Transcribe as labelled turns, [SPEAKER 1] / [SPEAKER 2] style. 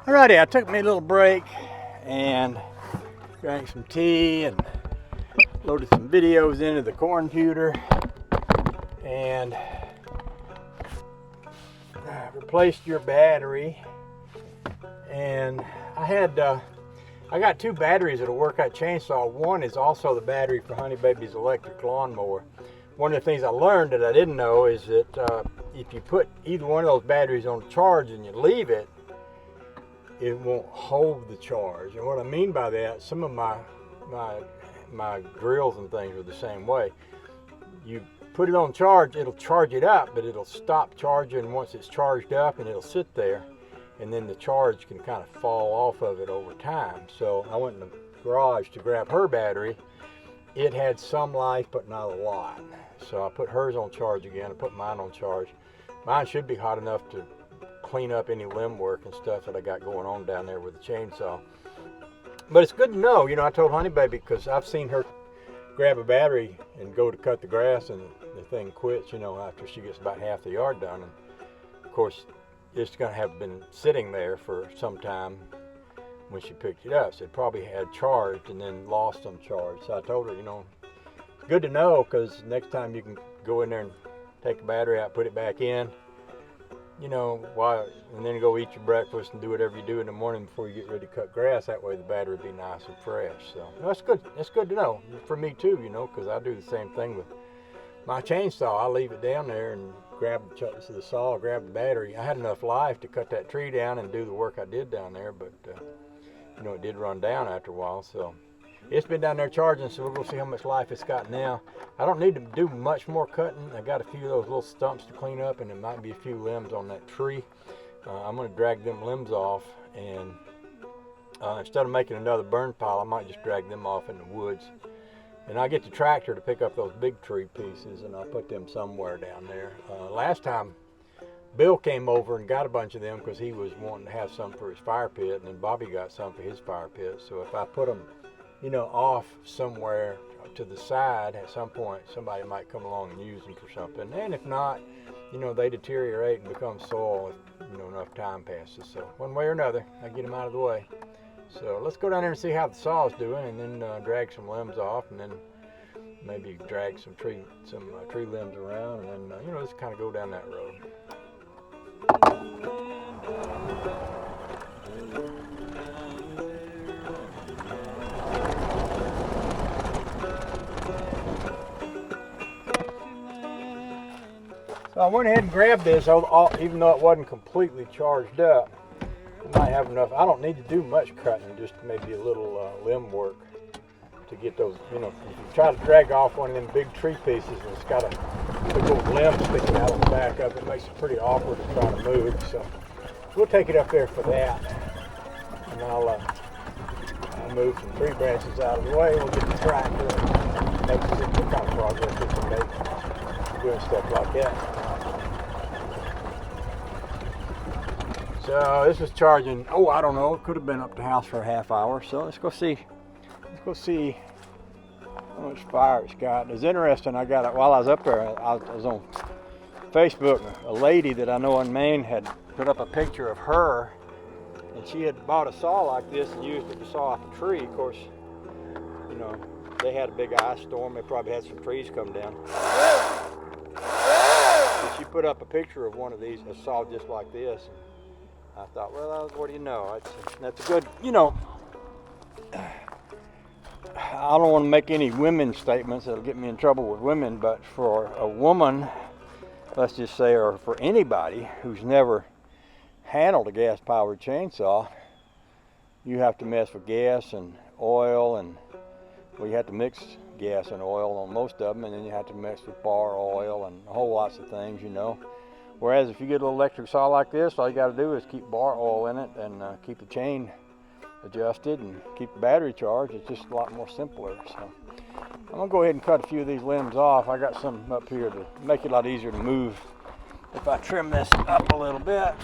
[SPEAKER 1] Alrighty, I took me a little break and drank some tea and loaded some videos into the computer and replaced your battery. And I got two batteries that'll work that chainsaw. One is also the battery for Honey Baby's electric lawnmower. One of the things I learned that I didn't know is that if you put either one of those batteries on charge and you leave it, it won't hold the charge. And what I mean by that, some of my drills and things are the same way. You put it on charge, it'll charge it up, but it'll stop charging once it's charged up, and it'll sit there, and then the charge can kind of fall off of it over time. So I went in the garage to grab her battery. It had some life, but not a lot. So I put hers on charge again. I put mine on charge. Mine should be hot enough to clean up any limb work and stuff that I got going on down there with the chainsaw. But it's good to know, you know, I told Honey Baby, because I've seen her grab a battery and go to cut the grass and the thing quits, you know, after she gets about half the yard done. And of course, it's going to have been sitting there for some time when she picked it up. So it probably had charged and then lost some charge. So I told her, you know, it's good to know, because next time you can go in there and take the battery out, put it back in, you know, and then go eat your breakfast and do whatever you do in the morning before you get ready to cut grass. That way the battery will be nice and fresh. So that's good. That's good to know for me too, you know, because I do the same thing with my chainsaw. I leave it down there and grab the saw, grab the battery. I had enough life to cut that tree down and do the work I did down there, but you know, it did run down after a while. So it's been down there charging, so we'll go see how much life it's got now. I don't need to do much more cutting. I got a few of those little stumps to clean up, and there might be a few limbs on that tree. I'm going to drag them limbs off, and instead of making another burn pile, I might just drag them off in the woods. And I'll get the tractor to pick up those big tree pieces, and I'll put them somewhere down there. Last time, Bill came over and got a bunch of them because he was wanting to have some for his fire pit, and then Bobby got some for his fire pit. So if I put them, you know, off somewhere to the side, at some point somebody might come along and use them for something. And if not, you know, they deteriorate and become soil if, you know, enough time passes. So one way or another, I get them out of the way. So let's go down there and see how the saw is doing, and then drag some limbs off, and then maybe drag some tree limbs around, and then you know, just kind of go down that road. So I went ahead and grabbed this, even though it wasn't completely charged up. I might have enough. I don't need to do much cutting, just maybe a little limb work to get those, you know, if you try to drag off one of them big tree pieces and it's got a big old limb sticking out on the back of it, it makes it pretty awkward to try to move. So we'll take it up there for that. And I'll move some tree branches out of the way. We'll get the tractor and make some kind of progress we can make doing stuff like that. So this was charging, I don't know, it could have been up the house for a half hour. So let's go see how much fire it's got. It's interesting, I got it while I was up there. I was on Facebook. A lady that I know in Maine had put up a picture of her, and she had bought a saw like this and used it to saw off a tree. Of course, you know, they had a big ice storm. They probably had some trees come down. So she put up a picture of one of these, a saw just like this. I thought, well, what do you know? That's a good, you know, I don't want to make any women statements that'll get me in trouble with women, but for a woman, let's just say, or for anybody who's never handled a gas-powered chainsaw, you have to mess with gas and oil, and well, you have to mix gas and oil on most of them, and then you have to mix with bar oil and a whole lots of things, you know. Whereas if you get a little electric saw like this, all you got to do is keep bar oil in it and keep the chain adjusted and keep the battery charged. It's just a lot more simpler. So I'm gonna go ahead and cut a few of these limbs off. I got some up here to make it a lot easier to move if I trim this up a little bit.